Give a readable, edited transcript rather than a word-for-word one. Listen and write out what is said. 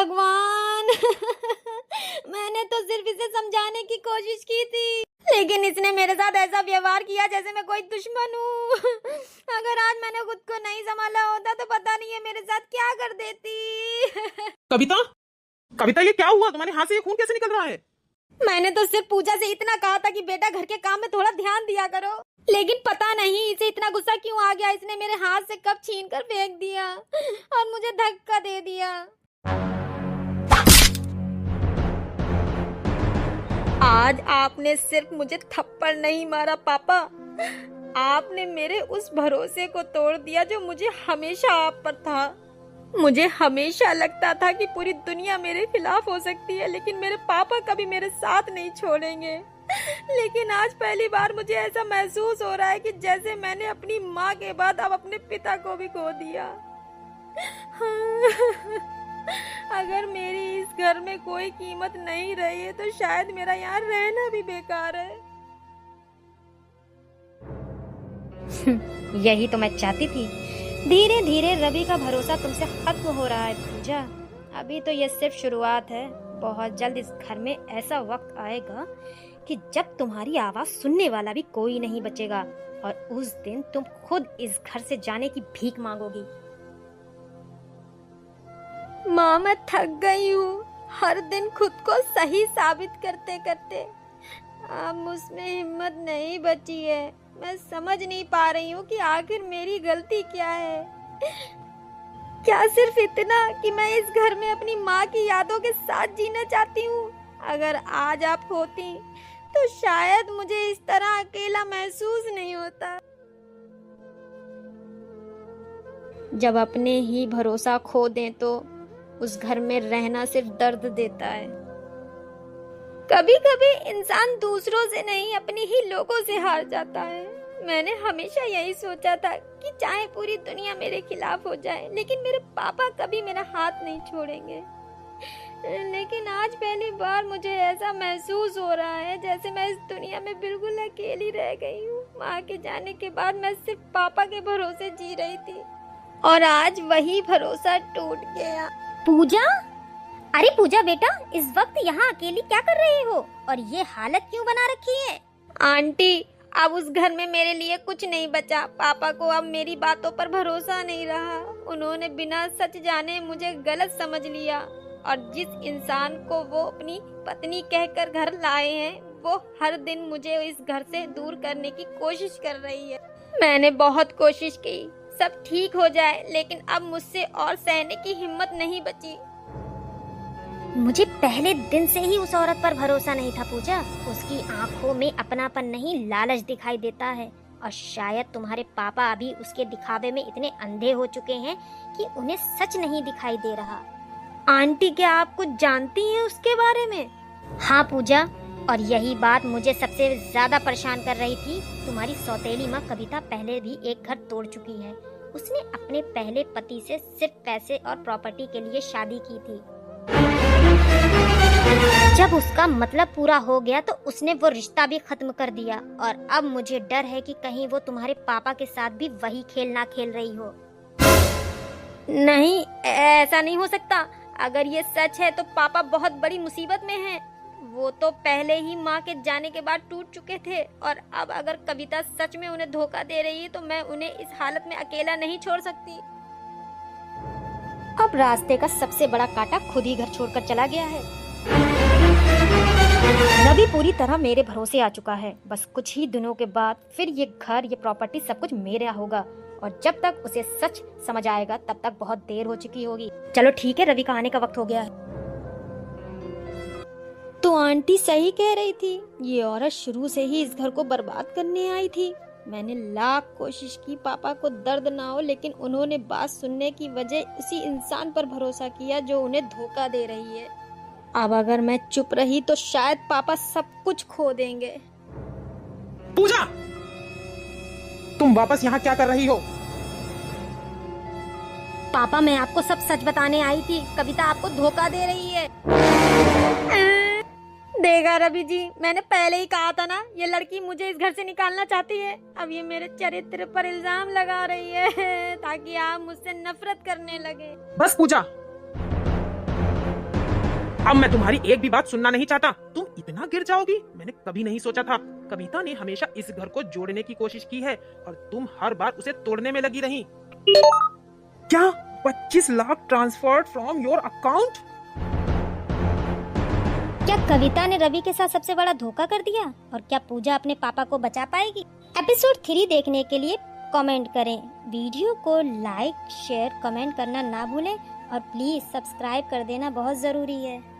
भगवान मैंने तो सिर्फ इसे समझाने की कोशिश की थी, लेकिन इसने मेरे साथ ऐसा व्यवहार किया जैसे मैं कोई दुश्मन हूँ। अगर आज मैंने खुद को नहीं संभाला होता तो पता नहीं है मेरे साथ क्या कर देती। कविता, कविता ये क्या हुआ? तुम्हारे हाथ से ये खून कैसे निकल रहा है? मैंने तो सिर्फ पूजा से इतना कहा था कि बेटा घर के काम में थोड़ा ध्यान दिया करो, लेकिन पता नहीं इसे इतना गुस्सा क्यों आ गया। इसने मेरे हाथ से कप छीन कर फेंक दिया और मुझे धक्का दे दिया। आज आपने सिर्फ मुझे थप्पड़ नहीं मारा पापा, आपने मेरे उस भरोसे को तोड़ दिया जो मुझे हमेशा आप पर था। मुझे हमेशा लगता था कि पूरी दुनिया मेरे खिलाफ हो सकती है, लेकिन मेरे पापा कभी मेरे साथ नहीं छोड़ेंगे। लेकिन आज पहली बार मुझे ऐसा महसूस हो रहा है कि जैसे मैंने अपनी माँ के बाद अब अपने पिता को भी खो दिया। अगर मेरी इस घर में कोई कीमत नहीं रही है तो शायद मेरा यहाँ रहना भी बेकार है। यही तो मैं चाहती थी। धीरे धीरे रवि का भरोसा तुमसे खत्म हो रहा है पूजा। अभी तो ये सिर्फ शुरुआत है। बहुत जल्द इस घर में ऐसा वक्त आएगा कि जब तुम्हारी आवाज सुनने वाला भी कोई नहीं बचेगा, और उस दिन तुम खुद इस घर से जाने की भीख मांगोगी। माँ, मैं थक गई हूँ हर दिन खुद को सही साबित करते करते। अब मुझमें हिम्मत नहीं बची है। मैं समझ नहीं पा रही हूँ कि आखिर मेरी गलती क्या है। क्या सिर्फ इतना कि मैं इस घर में अपनी माँ की यादों के साथ जीना चाहती हूँ। अगर आज आप होती तो शायद मुझे इस तरह अकेला महसूस नहीं होता। जब अपने ही भरोसा खो दें तो उस घर में रहना सिर्फ दर्द देता है। कभी कभी इंसान दूसरों से नहीं अपने ही लोगों से हार जाता है। मैंने हमेशा यही सोचा था कि चाहे पूरी दुनिया मेरे खिलाफ हो जाए, लेकिन मेरे पापा कभी मेरा हाथ नहीं छोड़ेंगे। लेकिन आज पहली बार मुझे ऐसा महसूस हो रहा है जैसे मैं इस दुनिया में बिल्कुल अकेली रह गई हूँ। माँ के जाने के बाद मैं सिर्फ पापा के भरोसे जी रही थी, और आज वही भरोसा टूट गया। पूजा, अरे पूजा बेटा, इस वक्त यहाँ अकेली क्या कर रही हो और ये हालत क्यों बना रखी है? आंटी, अब उस घर में मेरे लिए कुछ नहीं बचा। पापा को अब मेरी बातों पर भरोसा नहीं रहा। उन्होंने बिना सच जाने मुझे गलत समझ लिया, और जिस इंसान को वो अपनी पत्नी कहकर घर लाए हैं वो हर दिन मुझे इस घर से दूर करने की कोशिश कर रही है। मैंने बहुत कोशिश की सब ठीक हो जाए, लेकिन अब मुझसे और सहने की हिम्मत नहीं बची। मुझे पहले दिन से ही उस औरत पर भरोसा नहीं था पूजा। उसकी आंखों में अपनापन नहीं, लालच दिखाई देता है, और शायद तुम्हारे पापा अभी उसके दिखावे में इतने अंधे हो चुके हैं कि उन्हें सच नहीं दिखाई दे रहा। आंटी, क्या आप कुछ जानती हैं उसके बारे में? हाँ पूजा, और यही बात मुझे सबसे ज्यादा परेशान कर रही थी। तुम्हारी सौतेली माँ कविता पहले भी एक घर तोड़ चुकी है। उसने अपने पहले पति से सिर्फ पैसे और प्रॉपर्टी के लिए शादी की थी। जब उसका मतलब पूरा हो गया तो उसने वो रिश्ता भी खत्म कर दिया, और अब मुझे डर है कि कहीं वो तुम्हारे पापा के साथ भी वही खेल ना खेल रही हो। नहीं, ऐसा नहीं हो सकता। अगर ये सच है तो पापा बहुत बड़ी मुसीबत में हैं। वो तो पहले ही माँ के जाने के बाद टूट चुके थे, और अब अगर कविता सच में उन्हें धोखा दे रही है तो मैं उन्हें इस हालत में अकेला नहीं छोड़ सकती। अब रास्ते का सबसे बड़ा कांटा खुद ही घर छोड़कर चला गया है। रवि पूरी तरह मेरे भरोसे आ चुका है। बस कुछ ही दिनों के बाद फिर ये घर, ये प्रॉपर्टी सब कुछ मेरा होगा, और जब तक उसे सच समझ आएगा तब तक बहुत देर हो चुकी होगी। चलो ठीक है, रवि का आने का वक्त हो गया है। तो आंटी सही कह रही थी, ये औरत शुरू से ही इस घर को बर्बाद करने आई थी। मैंने लाख कोशिश की पापा को दर्द ना हो, लेकिन उन्होंने बात सुनने की वजह उसी इंसान पर भरोसा किया जो उन्हें धोखा दे रही है। अब अगर मैं चुप रही तो शायद पापा सब कुछ खो देंगे। पूजा, तुम वापस यहाँ क्या कर रही हो? पापा, मैं आपको सब सच बताने आई थी। कविता आपको धोखा दे रही है। देखा रवि जी, मैंने पहले ही कहा था ना, ये लड़की मुझे इस घर से निकालना चाहती है। अब ये मेरे चरित्र पर इल्जाम लगा रही है ताकि आप मुझसे नफरत करने लगे। बस पूजा, अब मैं तुम्हारी एक भी बात सुनना नहीं चाहता। तुम इतना गिर जाओगी मैंने कभी नहीं सोचा था। कविता ने हमेशा इस घर को जोड़ने की कोशिश की है और तुम हर बार उसे तोड़ने में लगी रही। क्या 25 lakh transferred from your account? क्या कविता ने रवि के साथ सबसे बड़ा धोखा कर दिया? और क्या पूजा अपने पापा को बचा पाएगी? एपिसोड 3 देखने के लिए कमेंट करें। वीडियो को लाइक शेयर कमेंट करना ना भूलें और प्लीज सब्सक्राइब कर देना बहुत जरूरी है।